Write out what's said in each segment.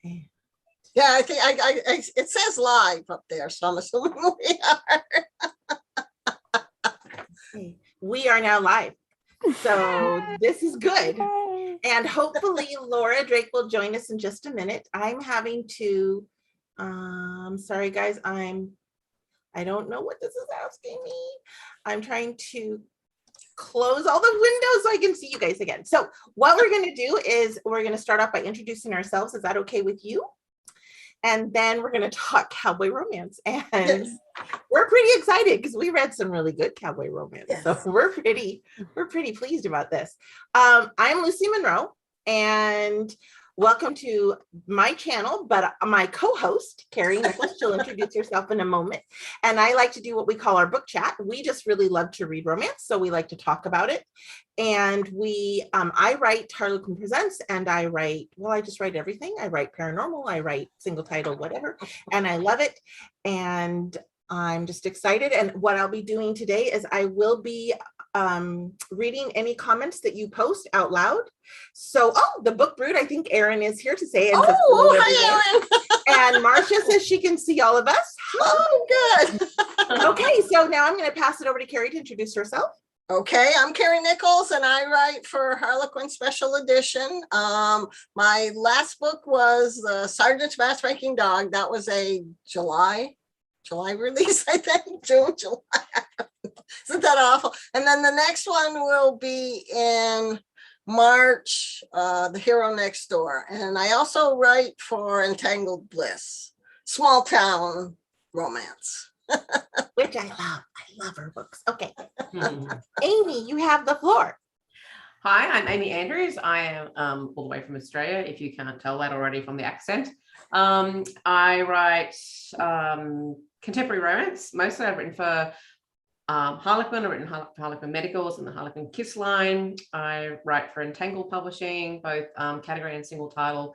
Yeah, I think it says live up there, so I'm assuming we are. We are now live. So this is good. And hopefully Laura Drake will join us in just a minute. I'm having to, sorry guys, I don't know what this is asking me. I'm trying to close all the windows so I can see you guys again. So what we're going to do is we're going to start off by introducing ourselves. Is that okay with you? And then we're going to talk cowboy romance. And yes, we're pretty excited because we read some really good cowboy romance. Yes. So we're pretty pleased about this. I'm Lucy Monroe, and welcome to my channel, but my co-host, Carrie Nichols, she'll introduce herself in a moment. And I like to do what we call our book chat. We just really love to read romance, so we like to talk about it. And I write Harlequin Presents, and I just write everything. I write paranormal, I write single title, whatever, and I love it. And I'm just excited. And what I'll be doing today is I will be reading any comments that you post out loud. So, the book brood, I think Erin is here to say it. Hi, Erin. And Marcia says she can see all of us. Oh, good. Okay, so now I'm going to pass it over to Carrie to introduce herself. Okay, I'm Carrie Nichols, and I write for Harlequin Special Edition. My last book was Sergeant's Matchmaking Dog. That was a July release, I think, June, July. Isn't that awful? And then the next one will be in March, The Hero Next Door. And I also write for Entangled Bliss, small town romance. Which I love. I love her books. Okay. Amy, you have the floor. Hi, I'm Amy Andrews. I am all the way from Australia, if you can't tell that already from the accent. I write contemporary romance. Mostly I've written for Harlequin. I've written for Harlequin Medicals and the Harlequin Kiss line. I write for Entangled Publishing, both category and single title.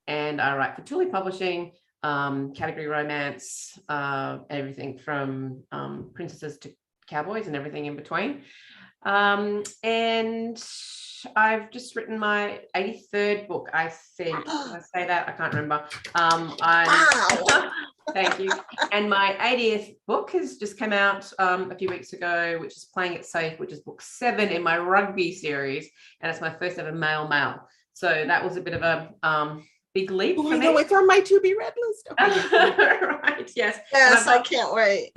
And I write for Tully Publishing, category romance, everything from princesses to cowboys and everything in between. And I've just written my 83rd book, I think. Did I say that? I can't remember. Wow. Thank you. And my 80th book has just come out a few weeks ago, which is Playing It Safe, which is book 7 in my rugby series. And it's my first ever male. So that was a bit of a big leap for me. No, it's on my to be read list. Okay. Right, yes. Yes, I can't wait.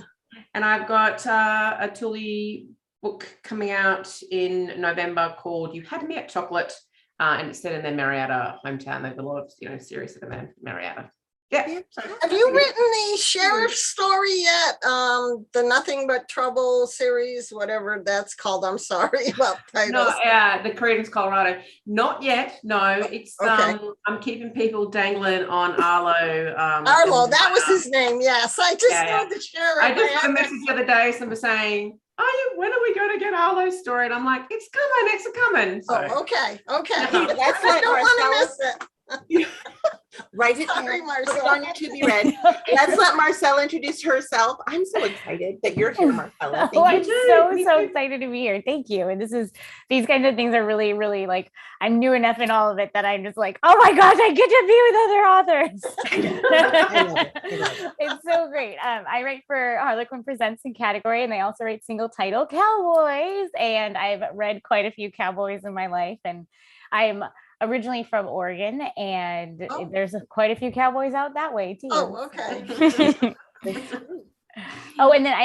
And I've got a Tully book coming out in November called You Had Me at Chocolate, and it's set in their Marietta hometown. There's a lot of series of them in Marietta. Yeah. Have you written the sheriff's story yet? The Nothing But Trouble series, whatever that's called. I'm sorry about titles. No, the Creedence Colorado. Not yet. No, it's okay. I'm keeping people dangling on Arlo. Arlo, that was his name. Yes, I just know the sheriff. I just got a message the other day. Someone saying, when are we going to get Arlo's story? And I'm like, it's coming. So. Oh, okay. That's I don't want to miss it. Write it Sorry, down. Marcella. Put it on your to be read. Let's let Marcella introduce herself. I'm so excited that you're here, Marcella. I'm so excited to be here. Thank you. And these kinds of things are really, really like, I'm new enough in all of it that I'm just like, oh my gosh, I get to be with other authors. I love it. It's so great. I write for Harlequin Presents in category, and they also write single title Cowboys. And I've read quite a few cowboys in my life, and I'm originally from Oregon, and there's quite a few cowboys out that way too. Oh, okay. Oh, and then I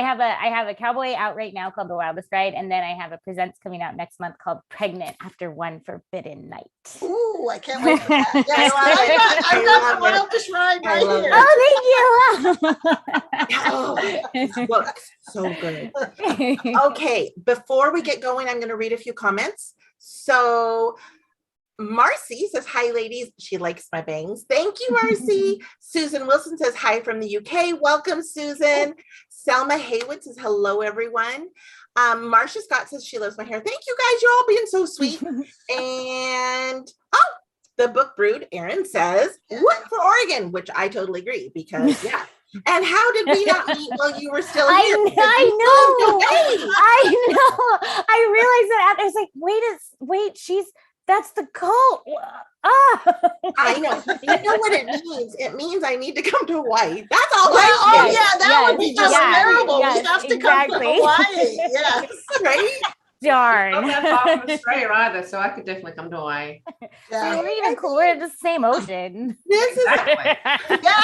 have a cowboy out right now called The Wildest Ride, and then I have a presents coming out next month called Pregnant After One Forbidden Night. Ooh, I can't wait for that. Yes, I got The Wildest Ride right here. Oh, thank you. Look, so good. Okay, before we get going, I'm going to read a few comments. So Marcy says, hi, ladies. She likes my bangs. Thank you, Marcy. Susan Wilson says, hi from the UK. Welcome, Susan. Selma Haywood says, hello, everyone. Marcia Scott says she loves my hair. Thank you, guys. You're all being so sweet. And, the book brood, Erin says, what for Oregon, which I totally agree because, yeah. And how did we not meet while you were still here? I know. I realized that after. I was like, wait, she's That's the cult. Ah. I know. You know what it means? It means I need to come to Hawaii. That's all Yeah, I oh say. yeah, that would be just yes, terrible. yes, We have to come to exactly. Hawaii. Yes. Right? Darn. Not that far from Australia either, so I could definitely come to Hawaii. Yeah. We're even cool. We're in the same ocean. This is Exactly. Yeah.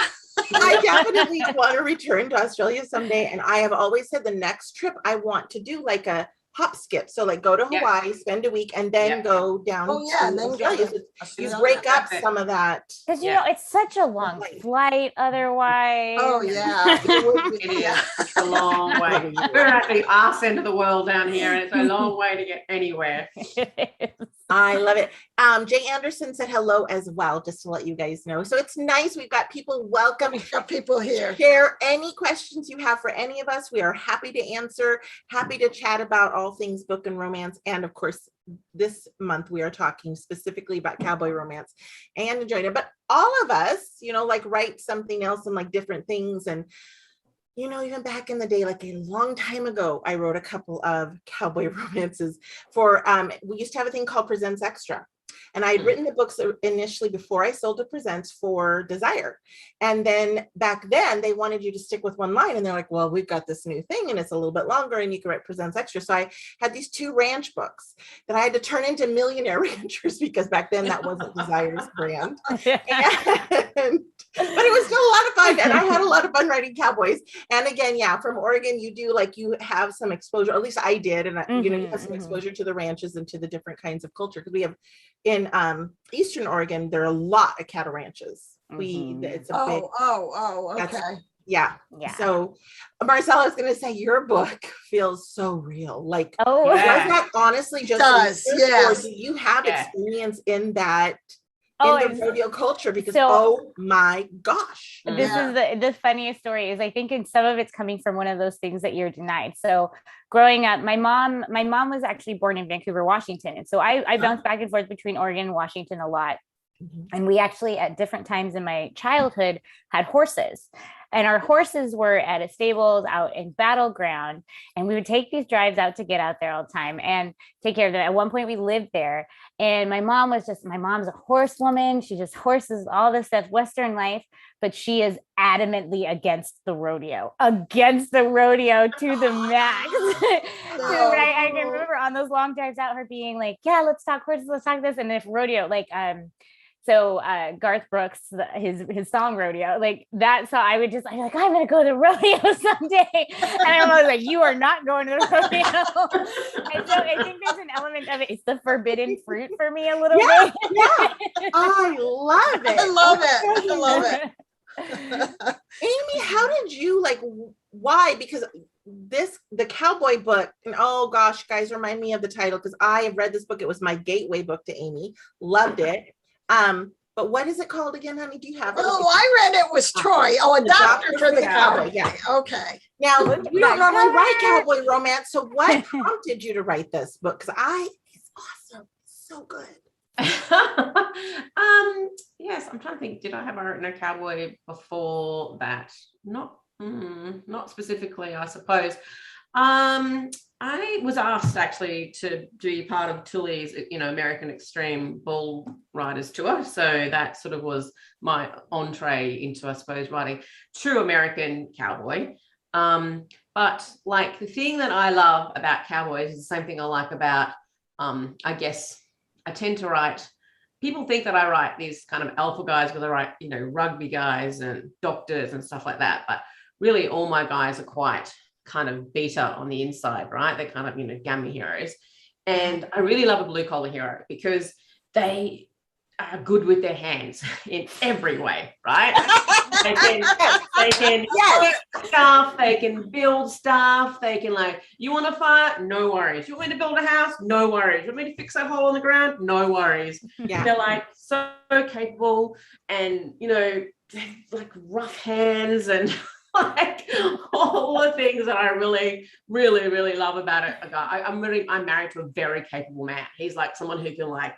I definitely want to return to Australia someday. And I have always said the next trip I want to do like a hop skip. So like go to Yeah. Hawaii, spend a week, and then Yeah. go down Oh yeah, to and then go Australia. to So you Australia. break up That's it. some of that. Because you Yeah. know it's such a long Flight. flight otherwise. Oh yeah. It would be, It is. yeah. It's a long way. We're at the arse end of the world down here, and it's a long way to get anywhere. I love it. Jay Anderson said hello as well, just to let you guys know. So it's nice. We've got people welcome. We've got people here. Share any questions you have for any of us. We are happy to answer, happy to chat about all things book and romance. And of course, this month we are talking specifically about cowboy romance and enjoying it. But all of us, you know, like write something else and like different things. And you know, even back in the day, like a long time ago, I wrote a couple of cowboy romances for, we used to have a thing called Presents Extra. And I had written the books initially before I sold to Presents for Desire. And then back then they wanted you to stick with one line. And they're like, well, we've got this new thing and it's a little bit longer and you can write Presents Extra. So I had these 2 ranch books that I had to turn into Millionaire Ranchers because back then that wasn't Desire's brand. But it was still a lot of fun. And I had a lot of fun writing cowboys. And again, yeah, from Oregon, you do like, you have some exposure, at least I did. And you know, you have some exposure to the ranches and to the different kinds of culture. Because we have in Eastern Oregon, there are a lot of cattle ranches. It's a big, Okay. yeah. So Marcella, I was going to say your book feels so real. Like, Oh, was Yeah. that honestly just Does, research, yes. or do you have Yeah. experience in that Oh, in the it's- rodeo culture? Because so- oh my gosh. This Yeah. is the funniest story is I think in some of it's coming from one of those things that you're denied. So growing up, my mom was actually born in Vancouver, Washington. And so I bounced back and forth between Oregon and Washington a lot. And we actually at different times in my childhood had horses. And our horses were at a stables out in Battleground. And we would take these drives out to get out there all the time and take care of them. At one point we lived there. And my mom's a horsewoman. She just horses, all this stuff, Western life, but she is adamantly against the rodeo to the max. So I can remember on those long drives out, her being like, yeah, let's talk horses, let's talk this. And if rodeo, like, so Garth Brooks, his song Rodeo, like that. So I'm like, I'm going to go to the rodeo someday. And I was like, you are not going to the rodeo. And so I think there's an element of it. It's the forbidden fruit for me a little bit. Yeah. I love it. I love it. I love it. Amy, how did you why? Because the cowboy book, and oh gosh, guys, remind me of the title because I have read this book. It was my gateway book to Amy. Loved it. But what is it called again, honey? Do you have it? Oh, I read it was Troy. Oh, a doctor for the cowboy. Yeah. Okay. Now, you don't normally write cowboy romance. So what prompted you to write this book? Because it's awesome. It's so good. Yes, I'm trying to think. Did I have written a cowboy before that? Not specifically, I suppose. I was asked actually to be part of Tully's, American Extreme Bull Riders Tour. So that sort of was my entree into, I suppose, writing true American cowboy. But like the thing that I love about cowboys is the same thing I like about, I guess, I tend to write, people think that I write these kind of alpha guys because I write, rugby guys and doctors and stuff like that. But really all my guys are quite kind of beta on the inside, right? They're kind of, gamma heroes. And I really love a blue collar hero because they are good with their hands in every way, right? They can fix stuff, they can build stuff, they can you want to fight? No worries. You want me to build a house? No worries. You want me to fix that hole in the ground? No worries. Yeah. They're so capable and, rough hands and all the things that I really, really, really love about it. I'm married to a very capable man. He's someone who can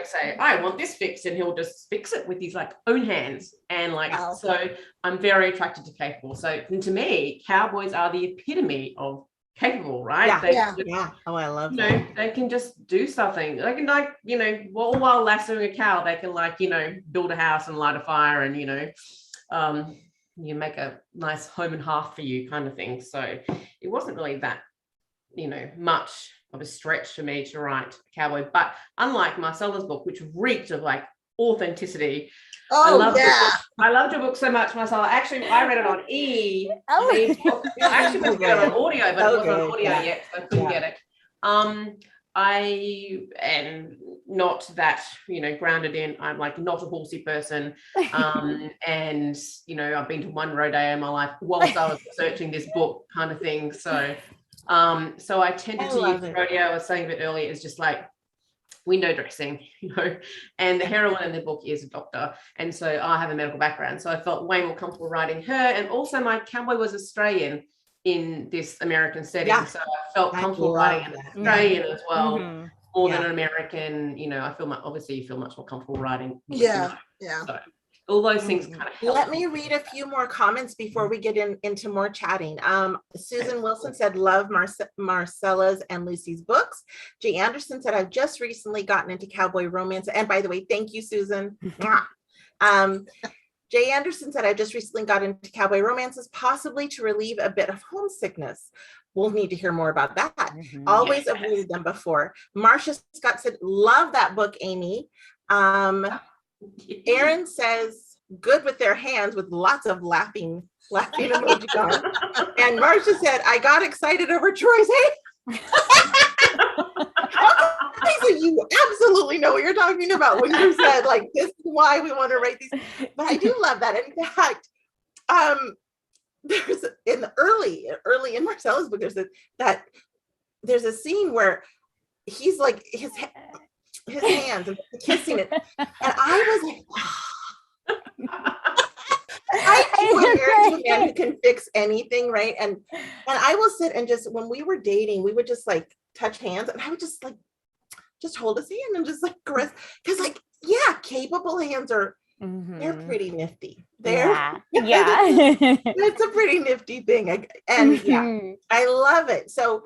say, I want this fixed, and he'll just fix it with his own hands. And so I'm very attracted to capable. So to me, cowboys are the epitome of capable, right? Yeah. They Yeah. just, Yeah. Oh, I love you that. know, they can just do something. They can, like, you know, all while lassoing a cow, they can, like, you know, build a house and light a fire and, you know, you make a nice home and hearth for you kind of thing. So it wasn't really that, you know, much of a stretch for me to write Cowboy. But unlike Marcella's book, which reeked of like authenticity, Oh, yeah. I loved your book so much, Marcella. Actually, I read it on Oh. ebook. I actually was getting it on audio, but it wasn't on audio yet, so I couldn't get it. I am not that, you know, grounded in, I'm like not a horsey person. And, you know, I've been to one rodeo in my life whilst I was researching this book kind of thing. So, so I tended to use rodeo, I was saying a bit earlier, is just like window dressing, you know, and the heroine in the book is a doctor. And so I have a medical background. So I felt way more comfortable writing her. And also my Cowboy was Australian in this American setting. Yeah. So I felt comfortable writing an Australian as well, more than an American. You know, I feel obviously you feel much more comfortable writing. Yeah. So all those things kind of help. Let me read a few more comments before we get into more chatting. Susan Wilson said, love Marcella's and Lucy's books. Jay Anderson said, I've just recently gotten into cowboy romance. And by the way, thank you, Susan. Jay Anderson said, I just recently got into cowboy romances, possibly to relieve a bit of homesickness. We'll need to hear more about that. Always avoided them before. Marcia Scott said, love that book, Amy. Aaron says, good with their hands with lots of laughing emoji on. And Marcia said, I got excited over Troy's hand. So you absolutely know what you're talking about when you said, like, this is why we want to write these. But I do love that. In fact, there's in the early in Marcella's book, there's a scene where he's like his hands and kissing it, and I was like, I compare to a man who can fix anything, right? And I will sit and just, when we were dating, we would just like touch hands, and I would just like hold his hand and just like caress, because like, yeah, capable hands are they're pretty nifty. Yeah. It's a pretty nifty thing, and yeah, I love it. So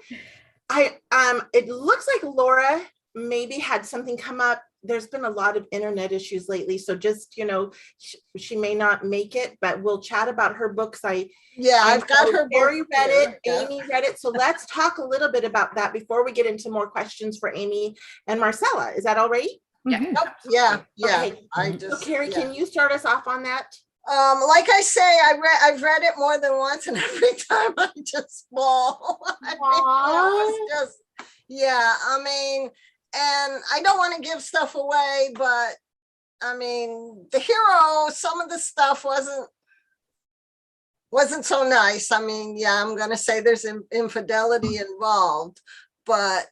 it looks like Laura maybe had something come up. There's been a lot of internet issues lately, so just, you know, she may not make it, but we'll chat about her books. I've got her book. Carrie read it, Amy read it, so let's talk a little bit about that before we get into more questions for Amy and Marcella. Is that all right? Yeah. Okay. So Carrie, can you start us off on that? Like I say, I've read it more than once, and every time I just bawl. It was just, I mean, and I don't want to give stuff away, but I mean, the hero, some of the stuff wasn't so nice. I mean, I'm gonna say there's infidelity involved, but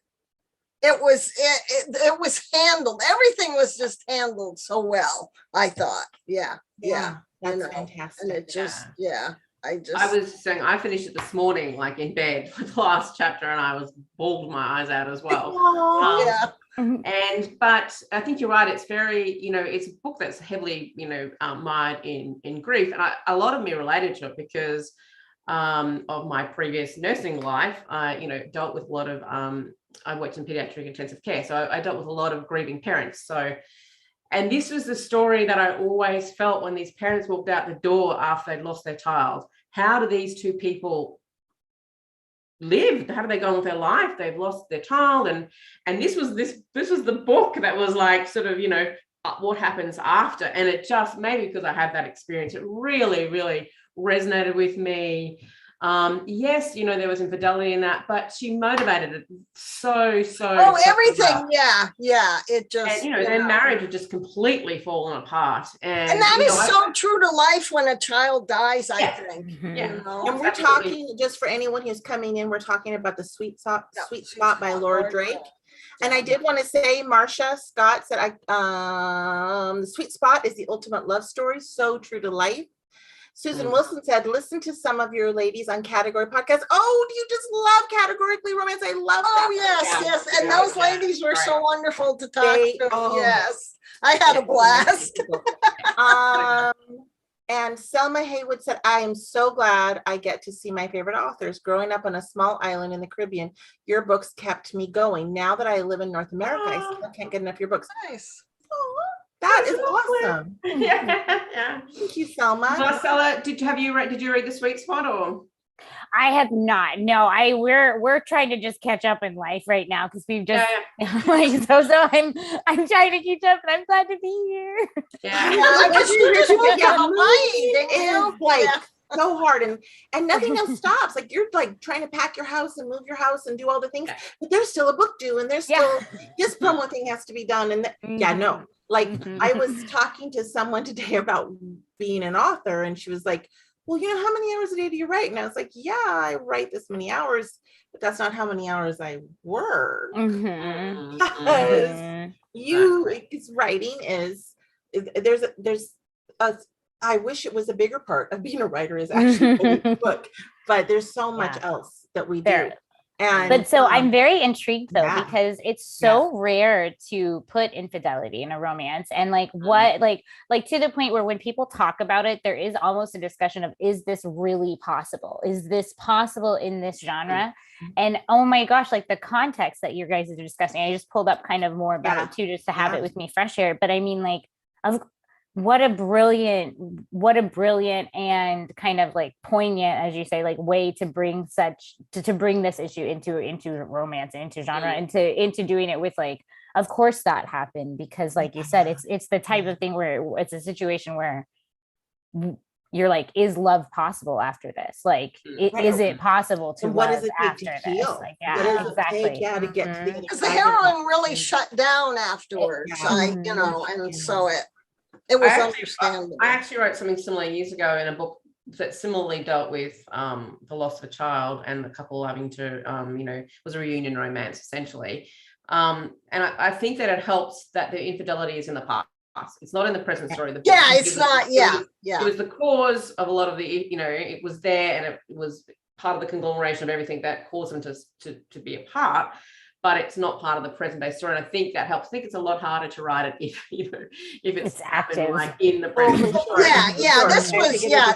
it was handled. Everything was just handled so well, I thought. That's fantastic. And it just, I was saying, I finished it this morning, like in bed with the last chapter, and I was bawled my eyes out as well. But I think you're right. It's very, you know, it's a book that's heavily, you know, mired in grief, and a lot of me related to it because of my previous nursing life. I, you know, dealt with a lot of, I worked in pediatric intensive care, so I dealt with a lot of grieving parents. So, and this was the story that I always felt when these parents walked out the door after they'd lost their child. How do these two people live? How do they go on with their life? They've lost their child, and this was the book that was like sort of, you know, what happens after. And it just, maybe because I had that experience, it really, really resonated with me. Yes, you know, there was infidelity in that, but she motivated it so everything. It just, and, you know, their marriage had just completely fallen apart, and that is so true to life when a child dies. I think, and we're talking, just for anyone who's coming in, we're talking about The Sweet Spot by Laura Drake. And I did want to say, Marcia Scott said, The Sweet Spot is the ultimate love story, so true to life. Susan Wilson said, listen to some of your ladies on Category Podcast. Oh, do you just love Categorically Romance? I love that. Yes. And those ladies were so wonderful to talk to. Yes. I had a blast. And Selma Haywood said, I am so glad I get to see my favorite authors. Growing up on a small island in the Caribbean, your books kept me going. Now that I live in North America, I still can't get enough of your books. Nice. That is awesome. Yeah. Thank you, Selma. Marcella, did you read The Sweet Spot or? I have not. No, we're trying to just catch up in life right now because we've just like so I'm trying to catch up and I'm glad to be here. Yeah. I guess you moved to Hawaii, didn't It you? is like Yeah. so hard, and nothing else stops. Like you're like trying to pack your house and move your house and do all the things, but there's still a book due, and there's still this promo thing has to be done. And no, like I was talking to someone today about being an author, and she was like, well, you know, how many hours a day do you write? And I was like, yeah, I write this many hours, but that's not how many hours I work. Because writing is, there's a, I wish it was a bigger part of being a writer is actually writing a book, but there's so much else that we do. And but so I'm very intrigued though, yeah. because it's so rare to put infidelity in a romance, and like what like to the point where when people talk about it, there is almost a discussion of, is this really possible? Is this possible in this genre? And oh my gosh, like the context that you guys are discussing, I just pulled up kind of more about it too, just to have it with me fresh here. But I mean, like, what a brilliant and kind of like poignant, as you say, like way to bring to bring this issue into romance and into genre, into doing it with like, of course that happened, because like you said, it's the type of thing where it's a situation where you're like, is love possible after this? Like, is it possible to what love does it after take to this? heal? Like, exactly. To get to the because the heroine really shut down afterwards. And so it was understandable. I actually wrote something similar years ago in a book that similarly dealt with the loss of a child and the couple having to, was a reunion romance essentially. And I think that it helps that the infidelity is in the past. It's not in the present story. It's not. It was the cause of a lot of the, it was there, and it was part of the conglomeration of everything that caused them to be apart. But it's not part of the present day story. And I think that helps. I think it's a lot harder to write it if it's happened like in the present story.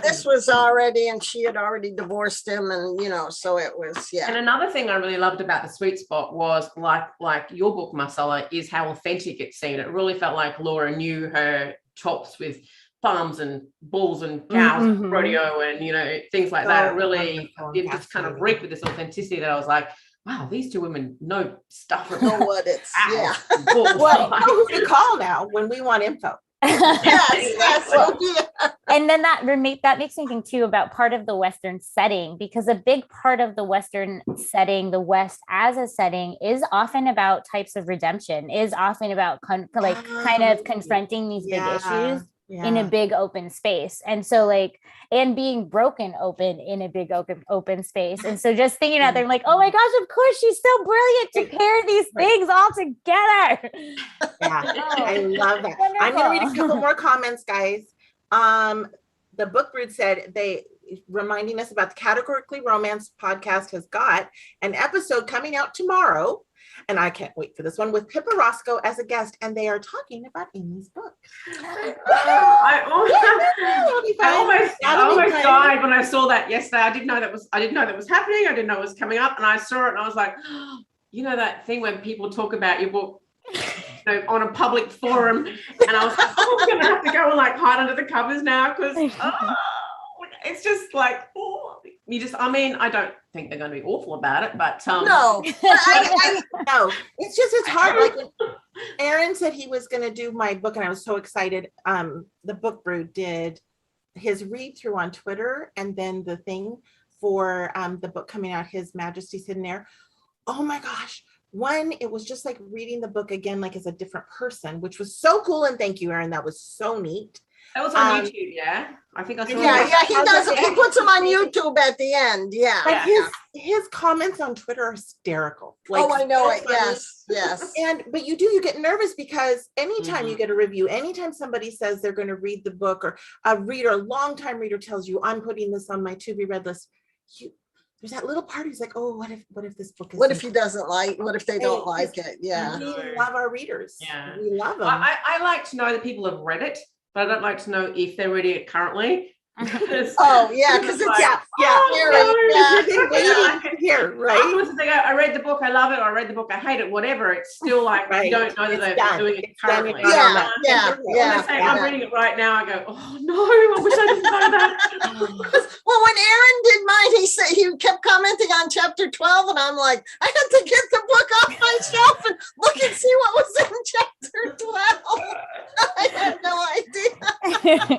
This was already, and she had already divorced him, and so it was, And another thing I really loved about The Sweet Spot was like your book, Marcella, is how authentic it seemed. It really felt like Laura knew her chops with farms and bulls and cows and rodeo and things like that. It really it just kind of reeked with this authenticity that I was like, wow, these two women know stuff about what it's well, know who to call now when we want info. And then that makes me think too about part of the Western setting, because a big part of the Western setting, the West as a setting, is often about types of redemption, is often about kind of confronting these big issues in a big open space. And so like, and being broken open in a big open space. And so just thinking out there, like, oh my gosh, of course she's so brilliant to pair these things all together. I love that. Wonderful. I'm going to read a couple more comments, guys. The Book Brood said, reminding us about the Categorically Romance podcast has got an episode coming out tomorrow. And I can't wait for this one, with Pippa Roscoe as a guest, and they are talking about Amy's book. I almost died when I saw that yesterday. I didn't know that was happening. I didn't know it was coming up, and I saw it and I was like, that thing when people talk about your book on a public forum, and I was like, I'm gonna have to go and like hide under the covers now, because it's just like, I don't think they're going to be awful about it, but no, no, it's hard. Like when Aaron said he was going to do my book, and I was so excited. The Book Brood did his read through on Twitter, and then the thing for the book coming out, His Majesty's Hidden Heir. Oh my gosh. One, it was just like reading the book again, like as a different person, which was so cool. And thank you, Aaron. That was so neat. That was on YouTube, yeah. I think I saw he does. He puts them on YouTube at the end. But his comments on Twitter are hysterical. Like, I know it. Yes. But you get nervous, because anytime you get a review, anytime somebody says they're going to read the book, or a longtime reader tells you, I'm putting this on my to be read list, there's that little part who's like, oh, what if this book is, what if he doesn't like, what if they don't like it? We love our readers. We love them. I like to know that people have read it, but I don't like to know if they're reading it currently. Oh, yeah, because it's, Yeah. yeah. They're waiting to hear, right? Afterwards, they go, I read the book, I love it, or I read the book, I hate it, whatever. It's still like Right. you don't know that It's they're done. doing it It's done. currently. You're not on that Yeah, tender yeah, When they say yeah. I'm reading it right now, I go, oh no, I wish I didn't know that. Well, when Aaron did mine, he said he kept commenting on chapter 12, and I'm like, I had to get the book off my shelf and look and see what was in chapter 12. I had no idea.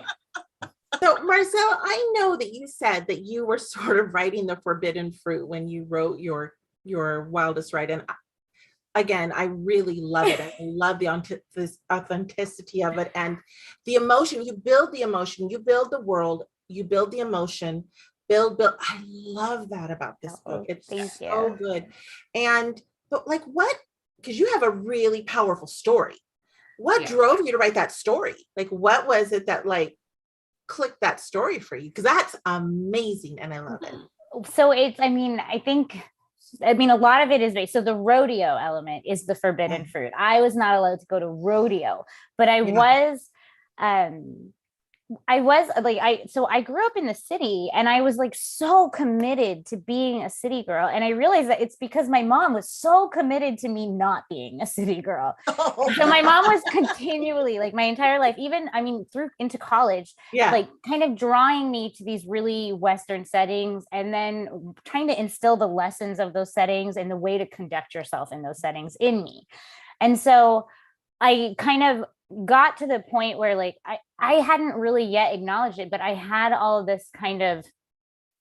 So Marcella, I know that you said that you were sort of writing the forbidden fruit when you wrote your wildest ride. And again, I really love it. I love this authenticity of it and the emotion. You build the emotion, you build the world, you build the emotion, build. I love that about this book. It's so good. But like what, because you have a really powerful story. What drove you to write that story? Like, what was it that like clicked that story for you? Because that's amazing and I love it. So it's, I mean, a lot of it is based. So the rodeo element is the forbidden fruit. I was not allowed to go to rodeo, but I grew up in the city and I was like so committed to being a city girl. And I realized that it's because my mom was so committed to me not being a city girl. So my mom was continually like my entire life, even, I mean, through into college, like kind of drawing me to these really Western settings and then trying to instill the lessons of those settings and the way to conduct yourself in those settings in me. And so I kind of got to the point where like I hadn't really yet acknowledged it, but I had all of this kind of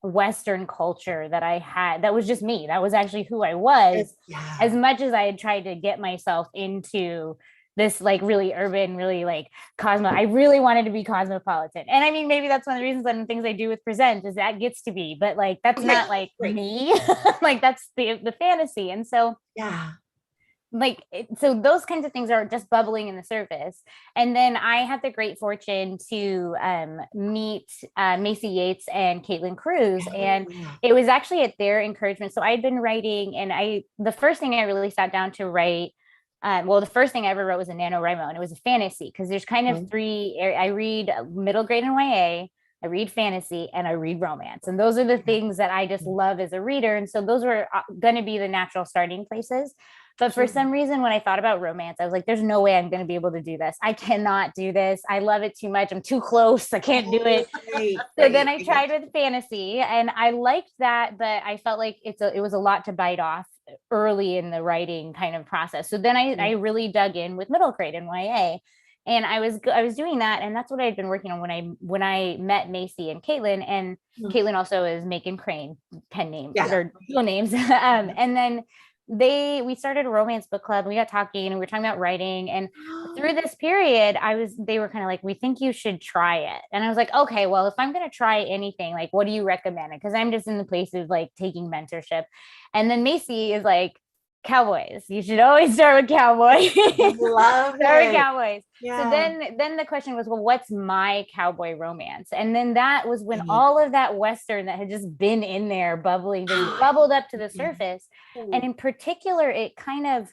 Western culture that I had that was just me. That was actually who I was, as much as I had tried to get myself into this like really urban, really like I really wanted to be cosmopolitan. And I mean, maybe that's one of the reasons one of the things I do with Present is that gets to be, but like that's not like me. Like that's the fantasy. And so so those kinds of things are just bubbling in the surface. And then I had the great fortune to meet Macy Yates and Caitlin Cruz. And it was actually at their encouragement. So I had been writing and the first thing I really sat down to write, the first thing I ever wrote was a NaNoWriMo, and it was a fantasy because there's kind of three, I read middle grade and YA, I read fantasy, and I read romance. And those are the things that I just love as a reader. And so those were going to be the natural starting places. But for some reason, when I thought about romance, I was like, there's no way I'm going to be able to do this. I cannot do this. I love it too much. I'm too close. I can't do it. So then I tried with fantasy and I liked that, but I felt like it was a lot to bite off early in the writing kind of process. So then I really dug in with middle grade and YA. And I was doing that. And that's what I had been working on when I met Macy and Caitlin. And Caitlin also is Macon Crane, pen name, or real names. And then we started a romance book club. We got talking and we were talking about writing. And through this period, they were kind of like, we think you should try it. And I was like, okay, well, if I'm going to try anything, like, what do you recommend? Because I'm just in the place of like taking mentorship. And then Macy is like, Cowboys. You should always start with Cowboy. Love start it. with Cowboys. Yeah. So then the question was, well, what's my cowboy romance? And then that was when all of that Western that had just been in there bubbling, bubbled up to the surface. And in particular, it kind of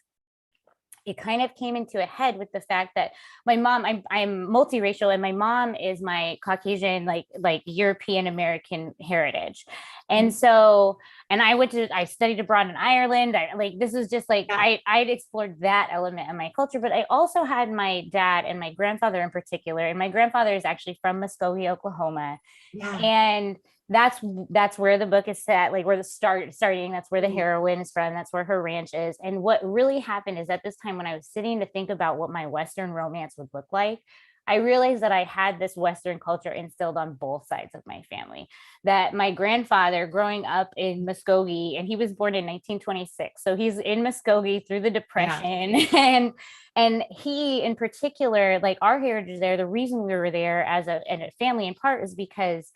came into a head with the fact that my mom, I'm multiracial, and my mom is my Caucasian, like European American heritage. And so, and I studied abroad in Ireland. This was just like, I'd explored that element of my culture, but I also had my dad and my grandfather in particular. And my grandfather is actually from Muskogee, Oklahoma. And that's where the book is set, like where the starting, that's where the heroine is from, that's where her ranch is. And what really happened is at this time when I was sitting to think about what my Western romance would look like, I realized that I had this Western culture instilled on both sides of my family. That my grandfather growing up in Muskogee, and he was born in 1926. So he's in Muskogee through the Depression. And he in particular, like our heritage there, the reason we were there as a family in part is because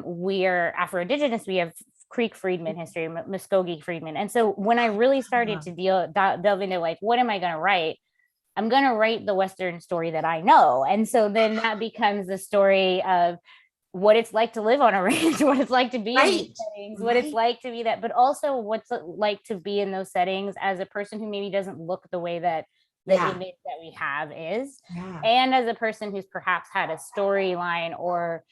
we are Afro-Indigenous. We have Creek freedmen history, Muskogee freedmen. And so when I really started to delve into like, what am I going to write? I'm going to write the Western story that I know. And so then that becomes the story of what it's like to live on a ranch, what it's like to be in these settings, what it's like to be that, but also what's it like to be in those settings as a person who maybe doesn't look the way that the Yeah. image that we have is. Yeah. And as a person who's perhaps had a storyline or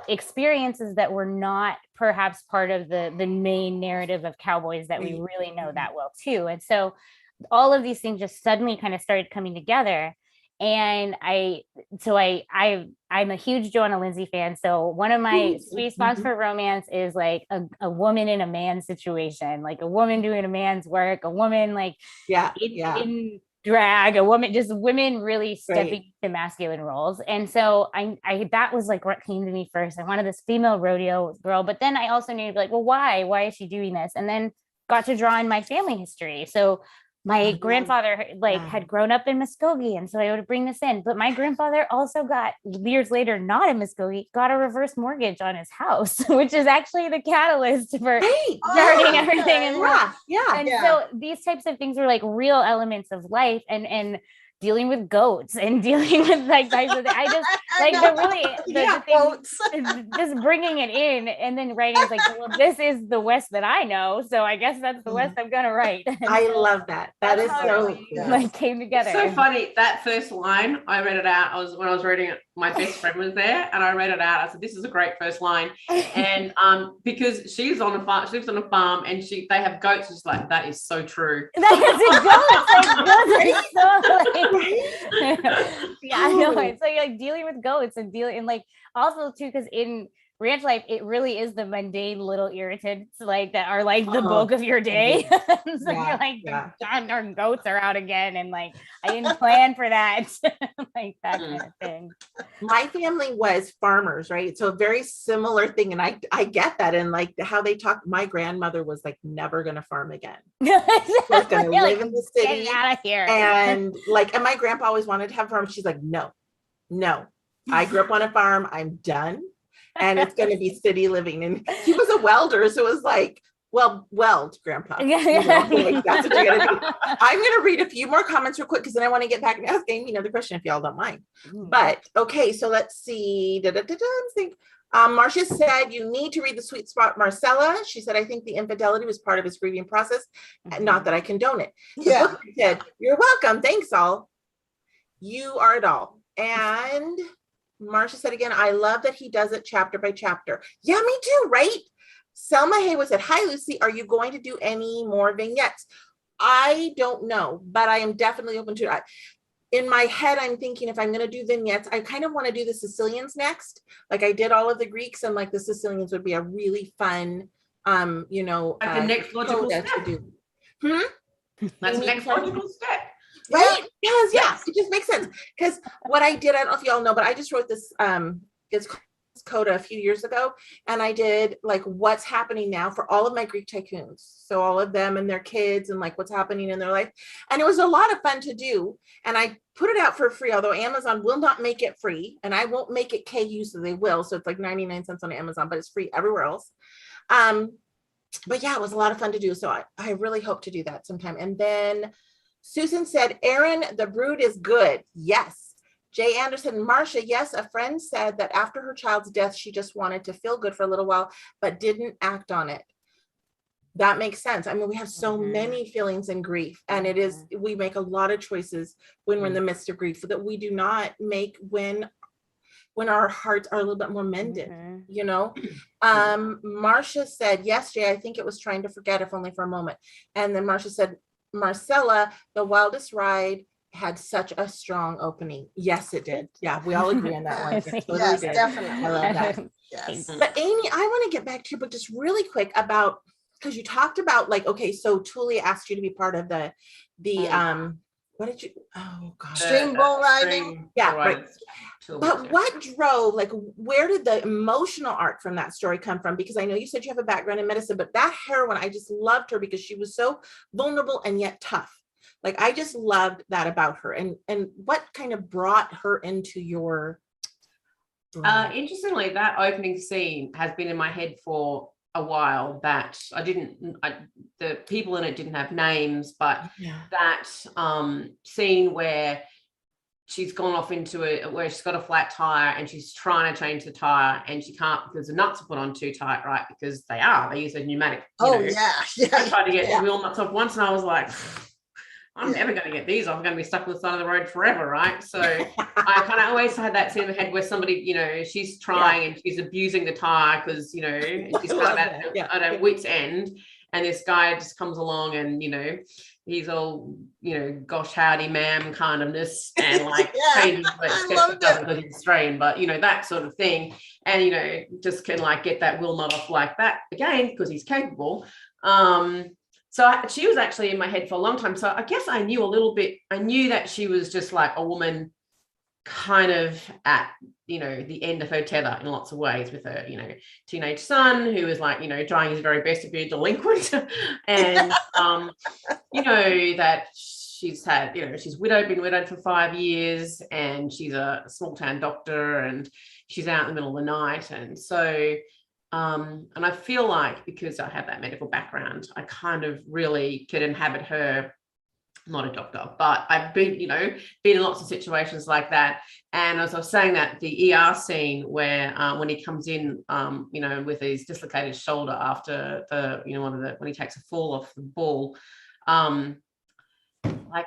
experiences that were not perhaps part of the main narrative of Cowboys that we really know that well too. And so all of these things just suddenly kind of started coming together. And I'm a huge Joanna Lindsay fan. So one of my sweet spots for romance is like a woman in a man situation, like a woman doing a man's work, a woman like in drag, a woman, just women really stepping into masculine roles. And so I that was like what came to me first. I wanted this female rodeo girl, but then I also knew like, well, why is she doing this? And then got to draw in my family history. So my grandfather had grown up in Muskogee, and so I would bring this in. But my grandfather also got, years later, not in Muskogee, got a reverse mortgage on his house, which is actually the catalyst for starting everything. And so these types of things were like real elements of life, and dealing with goats and dealing with like types of things. I just like the thing, just bringing it in and then writing is like, well, this is the West that I know, so I guess that's the West I'm gonna write. I love that. That is so cool. Like came together. It's so funny. That first line, I read it out. When I was reading it, my best friend was there, and I read it out. I said, "This is a great first line," and because she's on a farm, she lives on a farm, and they have goats. She's like, that is so true. Yeah, I know. It's like dealing with goats and like also too, because in ranch life, it really is the mundane little irritants like that are like the bulk of your day. So you're like, our goats are out again, and like I didn't plan for that. Like that kind of thing. My family was farmers, right? So a very similar thing, and I get that, and like how they talk. My grandmother was like never gonna farm again. Was gonna live in the city. Get out of here. And my grandpa always wanted to have a farm. She's like, no. I grew up on a farm. I'm done. And it's going to be city living. And he was a welder. So it was like, well, weld, Grandpa. Like, that's what you're going to do. I'm going to read a few more comments real quick because then I want to get back and ask Amy another question if y'all don't mind. But okay, so let's see. Marcia said, you need to read The Sweet Spot, Marcella. She said, I think the infidelity was part of his grieving process. Not that I condone it. The book said, you're welcome. Thanks, all. You are it all. And Marcia said again, I love that he does it chapter by chapter. Yeah, me too, right? Selma Haywood said, hi, Lucy. Are you going to do any more vignettes? I don't know, but I am definitely open to it. In my head, I'm thinking if I'm going to do vignettes, I kind of want to do the Sicilians next. Like I did all of the Greeks, and like the Sicilians would be a really fun, like the next logical step. That's the next logical step. Right? Because it just makes sense. Because what I did, I don't know if y'all know, but I just wrote this, it's called Coda a few years ago. And I did like what's happening now for all of my Greek tycoons. So all of them and their kids and like what's happening in their life. And it was a lot of fun to do. And I put it out for free, although Amazon will not make it free. And I won't make it KU, so they will. So it's like 99 cents on Amazon, but it's free everywhere else. But yeah, it was a lot of fun to do. So I really hope to do that sometime. And then Susan said, Erin, the brood is good. Yes. Jay Anderson, Marcia, yes, a friend said that after her child's death, she just wanted to feel good for a little while, but didn't act on it. That makes sense. I mean, we have so many feelings and grief, and we make a lot of choices when we're in the midst of grief that we do not make when our hearts are a little bit more mended, you know? Marcia said, yes, Jay, I think it was trying to forget, if only for a moment. And then Marcia said, Marcella, The Wildest Ride had such a strong opening. Yes, it did. Yeah, we all agree on that one. Yes, definitely. I love that. Yes. But Amy, I want to get back to your book just really quick about, because you talked about like, okay, so Tulia asked you to be part of the what did you, oh gosh. Extreme bull riding. Yeah, right. But what drove, like, where did the emotional arc from that story come from? Because I know you said you have a background in medicine, but that heroine, I just loved her because she was so vulnerable and yet tough. Like, I just loved that about her. And what kind of brought her into your interestingly, that opening scene has been in my head for a while, that the people in it didn't have names, but that scene where she's gone off into where she's got a flat tire and she's trying to change the tire and she can't because the nuts are put on too tight, right? Because they use a pneumatic. I tried to get the wheel nuts off once and I was like, I'm never going to get these off. I'm going to be stuck on the side of the road forever, right? So I kind of always had that scene in the head where somebody, you know, she's trying and she's abusing the tire because, you know, she's kind of at a wit's end. And this guy just comes along and, you know, he's all, you know, gosh, howdy, ma'am, kind ofness, and like changes doesn't Australian, but, you know, that sort of thing. And, you know, just can like get that will nod off like that again because he's capable. She was actually in my head for a long time. So I guess I knew a little bit. I knew that she was just like a woman kind of at, you know, the end of her tether in lots of ways with her, you know, teenage son who was like, you know, trying his very best to be a delinquent. And, you know, that she's had, you know, she's been widowed for 5 years and she's a small town doctor and she's out in the middle of the night. And so, and I feel like because I have that medical background, I kind of really could inhabit her. Not a doctor, but I've been, you know, been in lots of situations like that. And as I was saying that, the ER scene where when he comes in, you know, with his dislocated shoulder after the, you know, when he takes a fall off the ball, like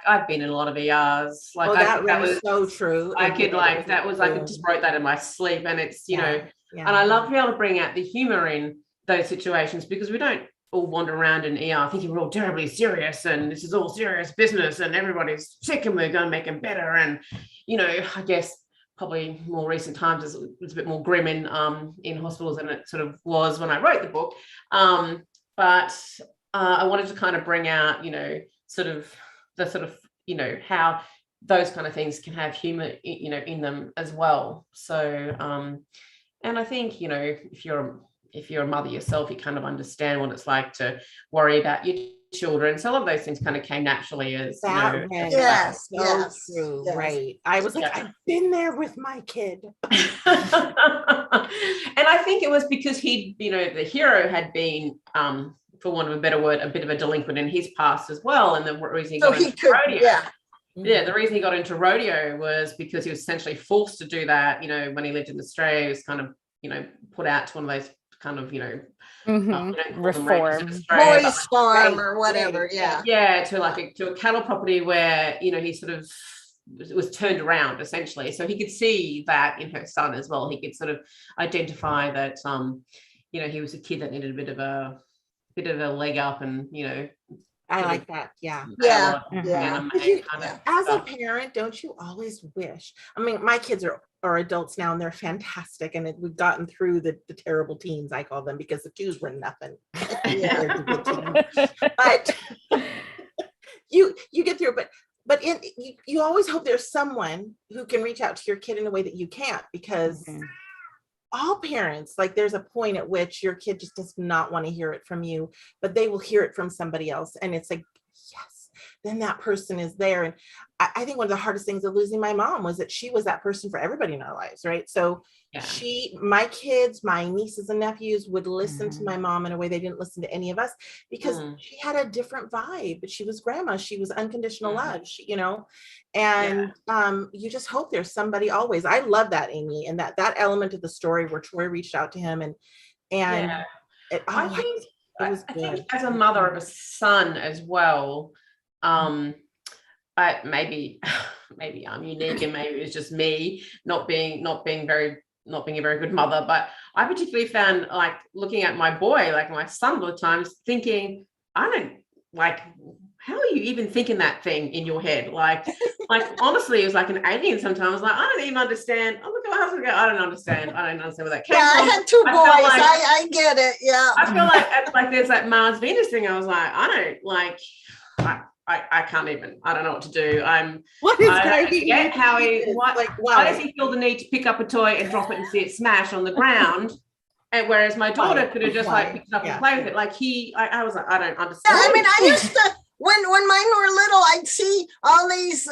I've been in a lot of ERs. Like that was so true. I could just wrote that in my sleep, and it's, you know, and I love to be able to bring out the humor in those situations because we don't all wander around in ER thinking we're all terribly serious and this is all serious business and everybody's sick and we're going to make them better. And, you know, I guess probably more recent times it's a bit more grim in hospitals than it sort of was when I wrote the book. But I wanted to kind of bring out, you know, you know, how those kind of things can have humor, you know, in them as well. So, and I think, you know, if you're a mother yourself, you kind of understand what it's like to worry about your children. So a lot of those things kind of came naturally as that. You know, yes, true, right? I was like, I've been there with my kid, and I think it was because he, you know, the hero had been, for want of a better word, a bit of a delinquent in his past as well, and the reason he got into rodeo. Yeah, the reason he got into rodeo was because he was essentially forced to do that. You know, when he lived in Australia, he was kind of, you know, put out to one of those kind of, you know, reform boys farm or whatever, to a cattle property where, you know, he sort of was turned around essentially, so he could see that in her son as well. He could sort of identify that you know, he was a kid that needed a bit of a leg up, and, you know, I like that. As a parent, don't you always wish? I mean, my kids are adults now and they're fantastic, and we've gotten through the terrible teens, I call them, because the twos were nothing. But you get through it. But you always hope there's someone who can reach out to your kid in a way that you can't, because all parents, like, there's a point at which your kid just does not want to hear it from you, but they will hear it from somebody else. And it's like, yes, then that person is there. And I think one of the hardest things of losing my mom was that she was that person for everybody in our lives, right? So my kids, my nieces and nephews would listen to my mom in a way they didn't listen to any of us, because she had a different vibe. But she was grandma. She was unconditional love, you know, and you just hope there's somebody always. I love that, Amy, and that element of the story where Troy reached out to him I think as a mother of a son as well, maybe I'm unique, and maybe it's just me not being a very good mother, but I particularly found, like, looking at my boy, like my son, all the times thinking, I don't, like, how are you even thinking that thing in your head? Like honestly, it was like an alien sometimes. Like, I don't even understand. I look at my husband and go, I don't understand where that came from. I had two boys. I get it. Yeah. I feel like there's that Mars Venus thing. I was like, I don't like, I can't even, I don't know what to do. Why does he feel the need to pick up a toy and drop it and see it smash on the ground? And whereas my daughter could have just like picked it up and played with it. Like I was like, I don't understand. Yeah, I mean, I used to, when mine were little, I'd see all these,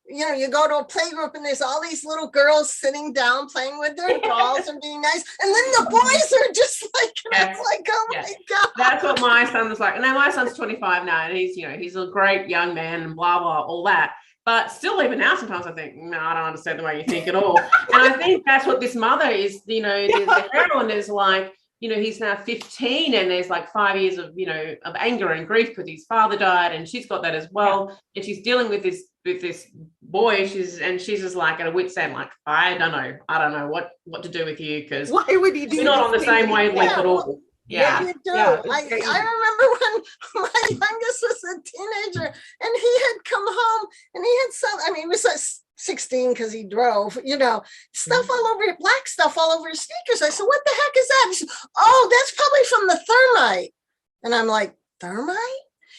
you know, you go to a playgroup and there's all these little girls sitting down playing with their dolls and being nice. And then the boys are just like, it's like, oh my God. That's what my son was like. And now my son's 25 now, and he's, you know, he's a great young man and blah, blah, all that. But still, even now, sometimes I think, no, I don't understand the way you think at all. And I think that's what this mother is, you know, the heroine is like, you know, he's now 15 and there's like 5 years of, you know, of anger and grief because his father died, and she's got that as well. And she's dealing with this boy. She's just like at a wit's end, like, I don't know what to do with you, because Why would he do we're not on the same wavelength Yeah, at all. Yeah. You do. Yeah, I it's crazy. remember when my youngest was a teenager and he had come home and he had some, I mean, he was like 16 because he drove, you know, stuff all over, black stuff all over his sneakers. I said, what the heck is that? He said, oh, that's probably from the thermite. And I'm like, thermite?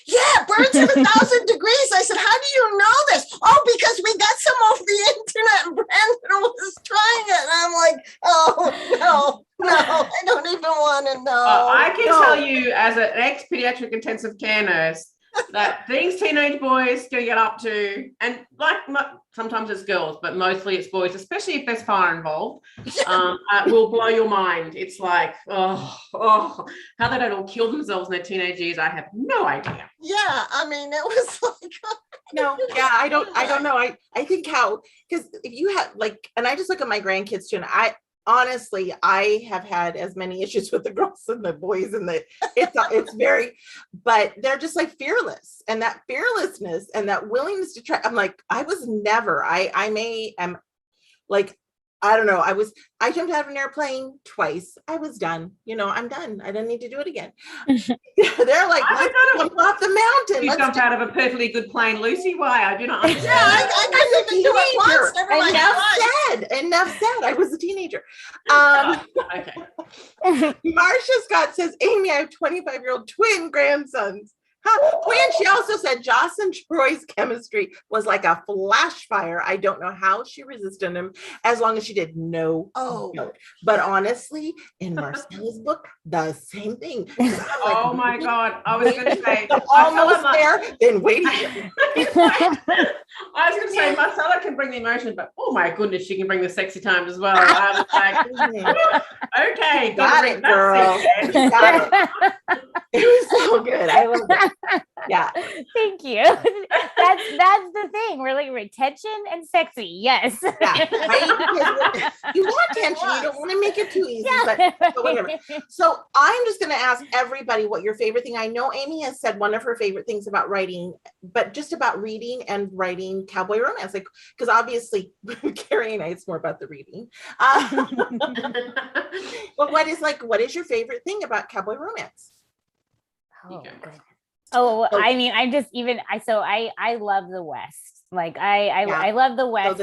Yeah, burns at 1,000 degrees. I said, how do you know this? Oh, because we got some off the internet and Brandon was trying it. And I'm like, oh, no, I don't even want to know. I can tell you as an ex-pediatric intensive care nurse that things teenage boys can get up to, and like sometimes it's girls, but mostly it's boys, especially if there's fire involved, will blow your mind. It's like, how they don't all kill themselves in their teenage years, I have no idea. Yeah, I mean, it was like, No, yeah, I don't know. I think how, because if you have like, and I just look at my grandkids too, and honestly, I have had as many issues with the girls and the boys, and it's very, but they're just like fearless, and that fearlessness and that willingness to try. I'm like, I was never, am like, I don't know. I jumped out of an airplane twice. I was done. You know, I'm done. I don't need to do it again. They're like, let's jump off the mountain. You jumped out of a perfectly good plane, Lucy. Why? I do not understand. yeah, I couldn't even do it once. Never mind twice. Enough said. I was a teenager. Okay. Marcia Scott says, Amy, I have 25-year-old twin grandsons. Twin. She also said Joss and Troy's chemistry was like a flash fire. I don't know how she resisted him as long as she did no. But honestly, in Marcella's book, the same thing. Oh my God. I was going to say almost there, then waiting. I was going to say Marcella can bring the emotion, but oh my goodness, she can bring the sexy times as well. I was like, okay, got it, girl. Got it. It was so good. I love it. Yeah. Thank you. That's the thing. We're like retention and sexy. Yes. Yeah. Right? You want tension. You don't want to make it too easy, Yeah. but whatever. So I'm just going to ask everybody what your favorite thing. I know Amy has said one of her favorite things about writing, but just about reading and writing cowboy romance. Like, because obviously Carrie and I, it's more about the reading. But what is your favorite thing about cowboy romance? Oh, goodness. Oh, I mean, I love the West. Like I love the West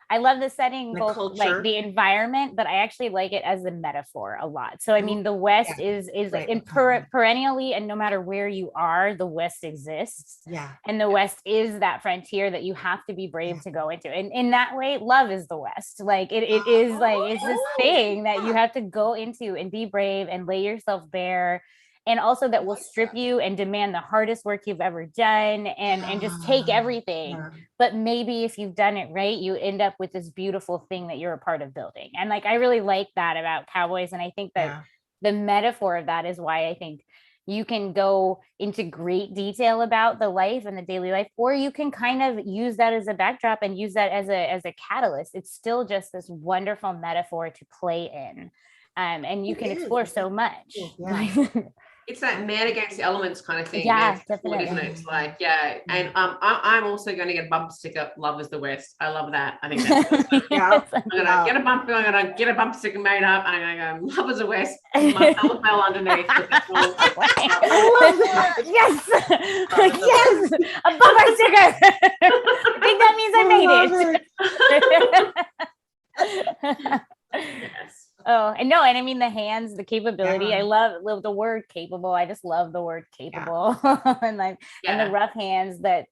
I love the setting, both like the environment, but I actually like it as a metaphor a lot. So I mean, the West is right. In perennially, and no matter where you are, the West exists. Yeah. And the West is that frontier that you have to be brave to go into. And in that way, love is the West. Like it is like, it's this thing that you have to go into and be brave and lay yourself bare. And also that will strip you and demand the hardest work you've ever done and just take everything. Yeah. But maybe if you've done it right, you end up with this beautiful thing that you're a part of building. And like, I really like that about cowboys. And I think that the metaphor of that is why I think you can go into great detail about the life and the daily life, or you can kind of use that as a backdrop and use that as a catalyst. It's still just this wonderful metaphor to play in. And you can explore so much. Yeah. It's that man against the elements kind of thing. Yeah, definitely. Isn't it? It's like, and I'm also going to get a bumper sticker. Love is the West. I love that. I think that's awesome. I'm gonna get a bumper sticker made up. And I'm going to go, love is the West. My fellow fell underneath. Yes, yes, a bumper sticker. I think that means I made it. Yes. Oh, and no, and I mean the hands, the capability. Yeah. I love the word capable. I just love the word capable. And like and the rough hands that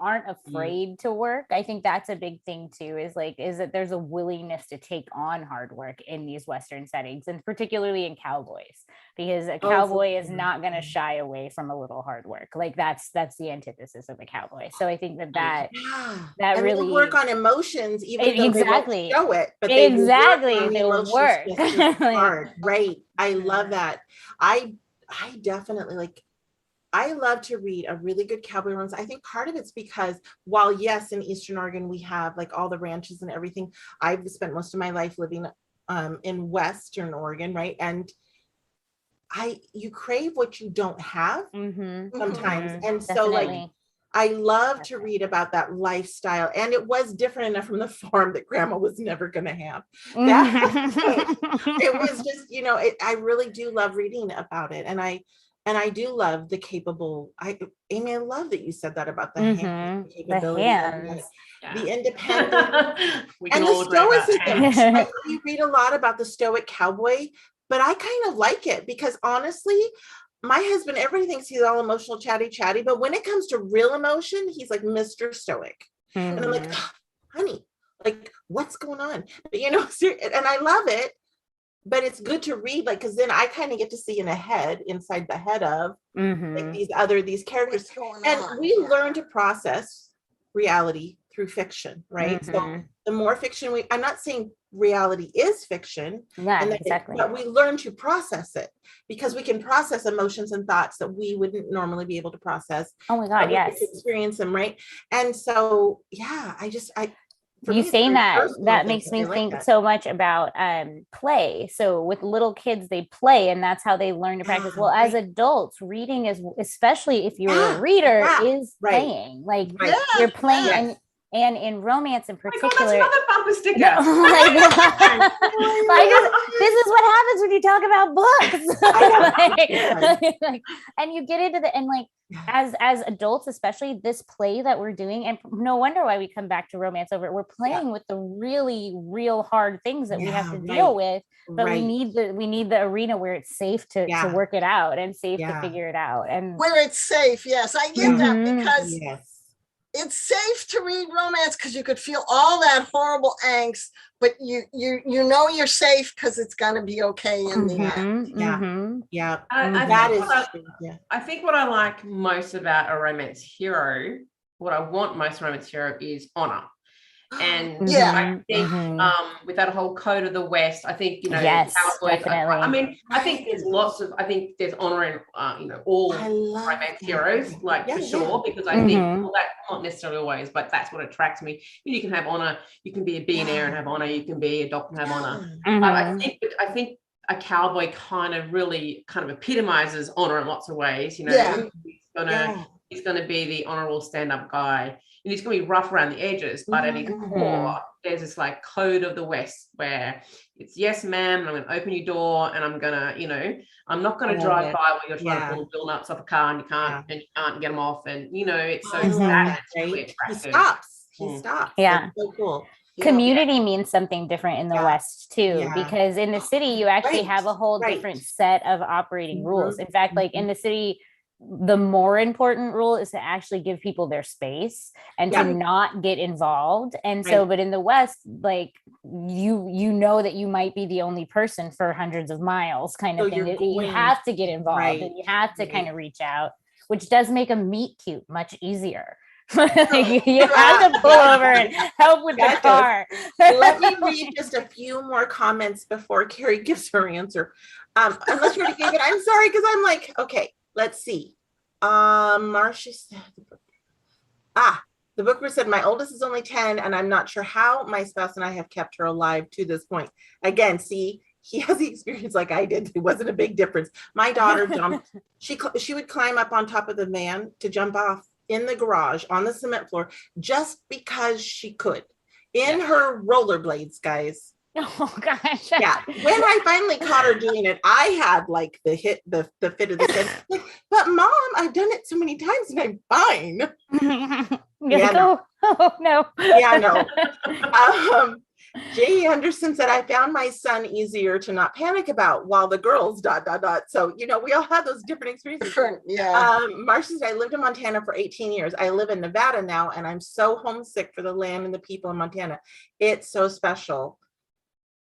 aren't afraid to work. I think that's a big thing too, is that there's a willingness to take on hard work in these Western settings, and particularly in cowboys, because a cowboy is not going to shy away from a little hard work. Like that's the antithesis of a cowboy. So I think that and really work on emotions, even though they won't show it, but they'll work. Hard. Right. I love that. I definitely I love to read a really good cowboy romance. I think part of it's because while yes, in Eastern Oregon, we have like all the ranches and everything, I've spent most of my life living in Western Oregon, right? And you crave what you don't have sometimes. Mhm. And so like, Definitely. I love to read about that lifestyle, and it was different enough from the farm that grandma was never going to have. It was just, I really do love reading about it. And I do love the capable, Amy, I love that you said that about the hand The capability, hands. the independent, We can and the all agree about stoicism. that. Right? You read a lot about the stoic cowboy, but I kind of like it because honestly, my husband, everybody thinks he's all emotional, chatty, but when it comes to real emotion, he's like Mr. Stoic. And I'm like, "Oh, honey, like what's going on?" But and I love it, but it's good to read, like, because then I kind of get to see inside the head of like these characters. What's going And on? we learn to process reality through fiction, right? So the more fiction I'm not saying reality is fiction, Yeah, and exactly. but we learn to process it because we can process emotions and thoughts that we wouldn't normally be able to process. Oh my God, yes. Experience them, right? And so, yeah, for You me, saying that thing, makes me I like think that. so much about play. So with little kids, they play, and that's how they learn to practice. Well, as Right. adults, reading is, especially if you're a reader, is right. playing. Like Right. you're playing, Yes. and in romance in Oh my God, that's particular. another bumper sticker. This is what happens when you talk about books. And you get into and like as adults, especially this play that we're doing, and no wonder why we come back to romance over it. We're playing with the really real hard things that we have to deal with, but we need the arena where it's safe to work it out and safe to figure it out, and where it's safe. Yes, I get that, because it's safe to read romance because you could feel all that horrible angst, but you're safe because it's gonna be okay in the end. I think what I like most about a romance hero, what I want most romance hero is honor. And I think with that whole code of the West, I think Cowboys. I mean, I think there's honor in all romance heroes, like for sure, because I think that's not necessarily always, but that's what attracts me. You can have honor, you can be a billionaire and have honor, you can be a doctor and have honor. I think a cowboy kind of epitomizes honor in lots of ways. He's gonna be the honorable stand-up guy. And he's going to be rough around the edges, but at his core, there's this like code of the West where it's yes, ma'am, and I'm going to open your door, and I'm going to, I'm not going to drive by while you're trying to pull bill nuts off a car and you can't get them off, and it's so that's really attractive. He stops. Yeah, so cool. Community means something different in the West too, because in the city you actually have a whole different set of operating rules. In fact, like in the city, the more important rule is to actually give people their space and to not get involved. And so, but in the West, like you know that you might be the only person for hundreds of miles kind of thing. You have to get involved and you have to kind of reach out, which does make a meet cute much easier. You have to pull over and help with the car. Let me read just a few more comments before Carrie gives her answer. Unless you already gave it, I'm sorry, because I'm like, okay, let's see. Marcia said, the booker said, my oldest is only 10 and I'm not sure how my spouse and I have kept her alive to this point. Again, see, he has the experience like I did. It wasn't a big difference. My daughter jumped. She would climb up on top of the van to jump off in the garage on the cement floor just because she could in her rollerblades, guys. Oh gosh. Yeah. When I finally caught her doing it, I had like the fit of the sense. Like, but mom, I've done it so many times and I'm fine. Oh no. Yeah, no. Jay Anderson said, I found my son easier to not panic about, while the girls ... So, we all have those different experiences. Marcia said, I lived in Montana for 18 years. I live in Nevada now, and I'm so homesick for the land and the people in Montana. It's so special.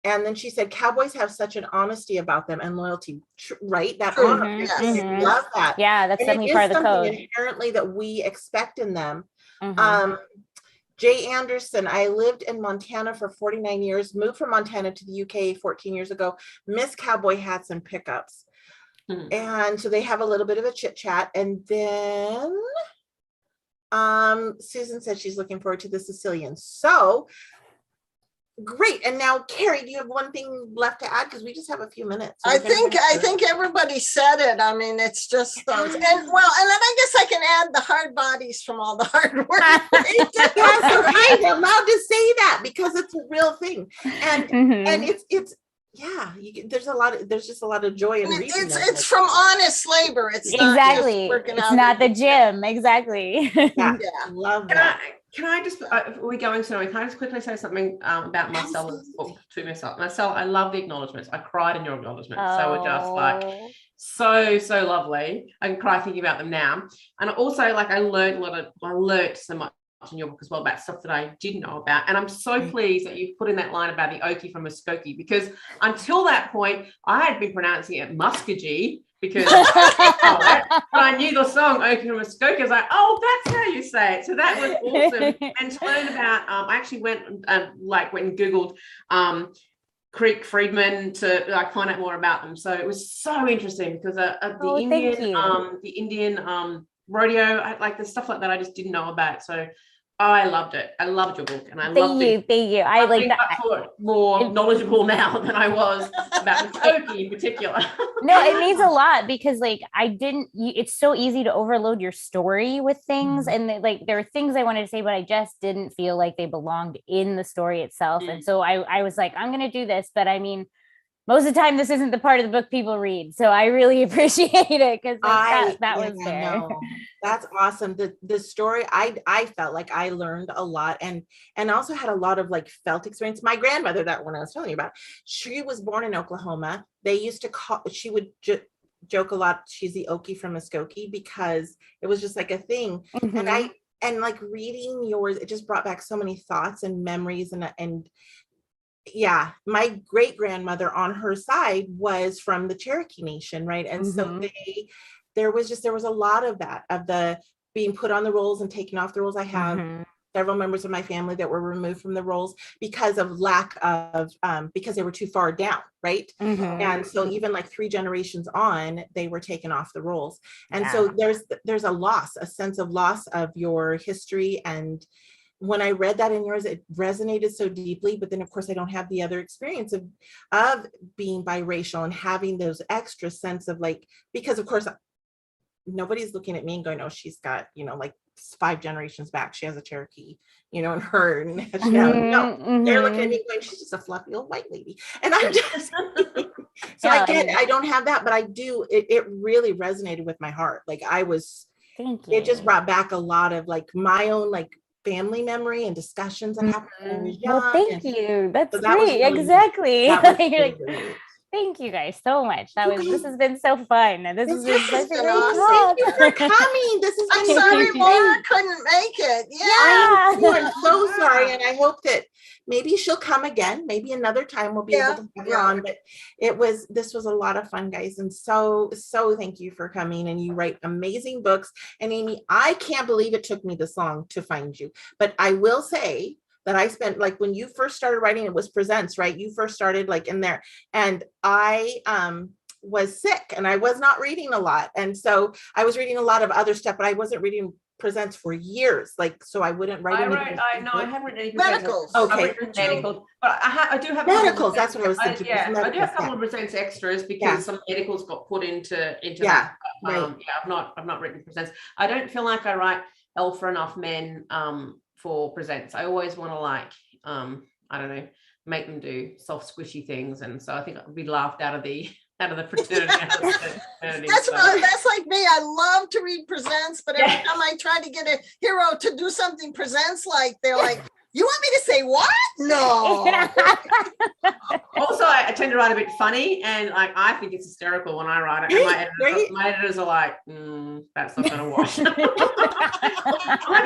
And then she said, cowboys have such an honesty about them and loyalty, right? That honor. I love that. Yeah, that's definitely part of the code. Inherently that we expect in them. Jay Anderson, I lived in Montana for 49 years, moved from Montana to the UK 14 years ago, miss cowboy hats and pickups. And so they have a little bit of a chit chat. And then Susan said she's looking forward to the Sicilians. So Great. And now, Carrie, do you have one thing left to add? Because we just have a few minutes. I think everybody said it. I mean, it's just those, and then I guess I can add the hard bodies from all the hard work. Yes, right. I'm allowed to say that because it's a real thing, and it's there's just a lot of joy in reading. It's from honest labor. It's exactly. Not working it's out not the gym. Exactly. Yeah, yeah. Love that. Can I just, we're going to, can I just quickly say something about Marcella's book to myself? Marcella, I love the acknowledgements. I cried in your acknowledgements. So we're just like, so lovely. I can cry thinking about them now. And also, like, I learned so much in your book as well about stuff that I didn't know about. And I'm so pleased that you've put in that line about the Okie from Muskogee, because until that point, I had been pronouncing it Muskogee, because I knew the song Okie from Muskogee. I was like, oh, that's how you say it. So that was awesome. And to learn about, I actually went and Googled Creek Friedman to like find out more about them. So it was so interesting because the Indian rodeo, like the stuff like that, I just didn't know about. So I loved it. I loved your book, and I loved it. Thank you. I like that. More knowledgeable now than I was about Muskogee in particular. No, it means a lot because like it's so easy to overload your story with things, and like there are things I wanted to say, but I just didn't feel like they belonged in the story itself. And so I was like, I'm gonna do this, but I mean, most of the time this isn't the part of the book people read, so I really appreciate it because that was there. No, that's awesome. The story, I felt like I learned a lot, and also had a lot of like felt experience. My grandmother, that one I was telling you about, she was born in Oklahoma. They used to she would joke a lot, she's the Okie from Muskogee, because it was just like a thing. And like reading yours, it just brought back so many thoughts and memories, and yeah, my great grandmother on her side was from the Cherokee Nation, right? And so there was a lot of that, of the being put on the rolls and taking off the rolls. I have several members of my family that were removed from the rolls because of lack of because they were too far down, right? And so even like 3 generations on, they were taken off the rolls. And so there's a sense of loss of your history. And when I read that in yours, it resonated so deeply. But then, of course, I don't have the other experience of being biracial and having those extra sense of like, because of course, nobody's looking at me and going, oh, she's got, like 5 generations back, she has a Cherokee, in her. And no, they're looking at me going, she's just a fluffy old white lady. And I'm just, so I don't have that, but I do, it really resonated with my heart. Like thank you. It just brought back a lot of like my own, like, family memory and discussions that happened when I was young. Well, thank you. That's great. Exactly. Thank you guys so much. This has been so fun. This has been such a great talk. Thank you for coming. I'm sorry Laura couldn't make it. I'm so sorry. And I hope that maybe she'll come again. Maybe another time we'll be able to have her on. But this was a lot of fun, guys. And so thank you for coming. And you write amazing books. And Amy, I can't believe it took me this long to find you. But I will say that I spent, like, when you first started writing, it was Presents, right? You first started like in there, and I was sick and I was not reading a lot. And so I was reading a lot of other stuff, but I wasn't reading Presents for years. Like, so I wouldn't write. I haven't written any medicals. Okay. Medicals, but I do have medicals. That's what I was thinking. I do have a couple of Presents extras because some medicals got put into that. Right. I've not written Presents. I don't feel like I write alpha enough men for Presents. I always want to I don't know, make them do soft squishy things, and so I think I'd be laughed out of the fraternity. That's like me. I love to read Presents, but every time I try to get a hero to do something Presents like, they're like, you want me to say what? No. Also, I tend to write a bit funny, and like I think it's hysterical when I write it. And my editors are like, that's not gonna wash. I'm like,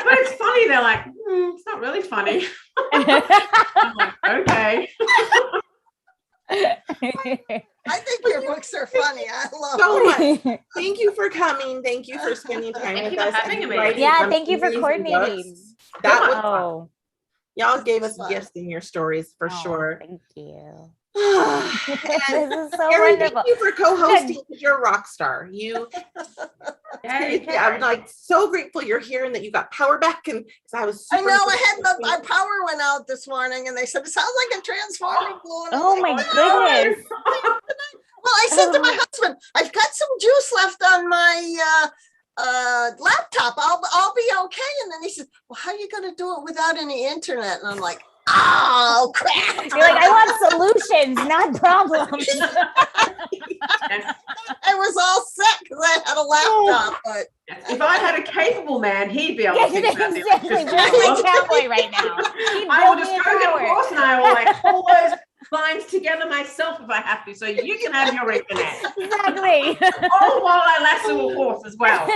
but it's funny. They're like, it's not really funny. I'm like, okay. I think your books are funny. I love so much. Thank you for coming. Thank you for spending time with us. Thank you for coordinating. That was fun. Y'all gave us gifts in your stories for sure. Thank you. This is so Carrie, wonderful. thank you for co-hosting because you're a rock star. You Yay, Yeah, I'm like so grateful you're here and that you got power back. And because I was I super know, my power went out this morning and they said, it sounds like a transformer blew. And I was Oh like, my "No." goodness. Well, I said to my husband, I've got some juice left on my laptop. I'll be okay. And then he said, well, how are you going to do it without any internet? And I'm like, oh, crap. You're like, I want solutions, not problems. I was all set because I had a laptop, but If I had a capable man, he'd be able Yes, to fix that. exactly. Where's my cowboy right now? He'd I will build just me a go get a tower. horse and I will like pull those lines together myself if I have to, so you can have your internet. Exactly. All while I lasso a horse as well.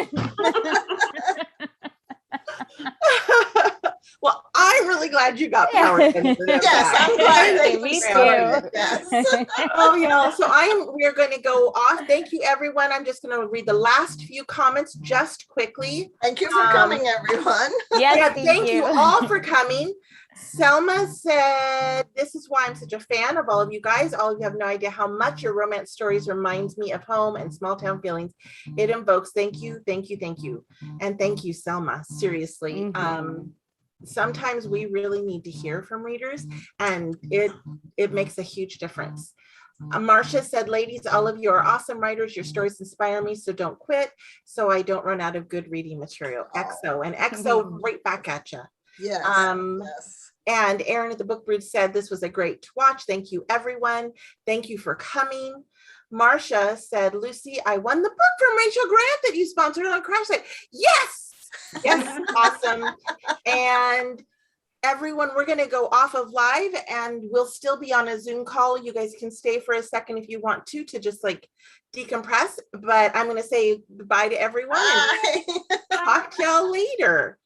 Well, I'm really glad you got power. yes, I'm glad they Me restored too. it. Yes. Oh yeah, so we're going to go off. Thank you everyone. I'm just going to read the last few comments just quickly. Thank you for coming, everyone. Yes, Yeah, thank thank you you. all for coming. Selma said, this is why I'm such a fan of all of you guys. All of you have no idea how much your romance stories reminds me of home and small town feelings it invokes. Thank you, thank you, thank you. And thank you, Selma, seriously. Sometimes we really need to hear from readers and it makes a huge difference. Marcia said, ladies, all of you are awesome writers. Your stories inspire me, so don't quit so I don't run out of good reading material. XO, and XO right back at you. Yes. Yes. And Erin at the Book Brood said this was a great watch. Thank you, everyone. Thank you for coming. Marcia said, Lucy, I won the book from Rachel Grant that you sponsored on Crash Site. Yes. Yes. Awesome. And everyone, we're going to go off of live and we'll still be on a Zoom call. You guys can stay for a second if you want to just like decompress, but I'm going to say goodbye to everyone and talk to y'all later.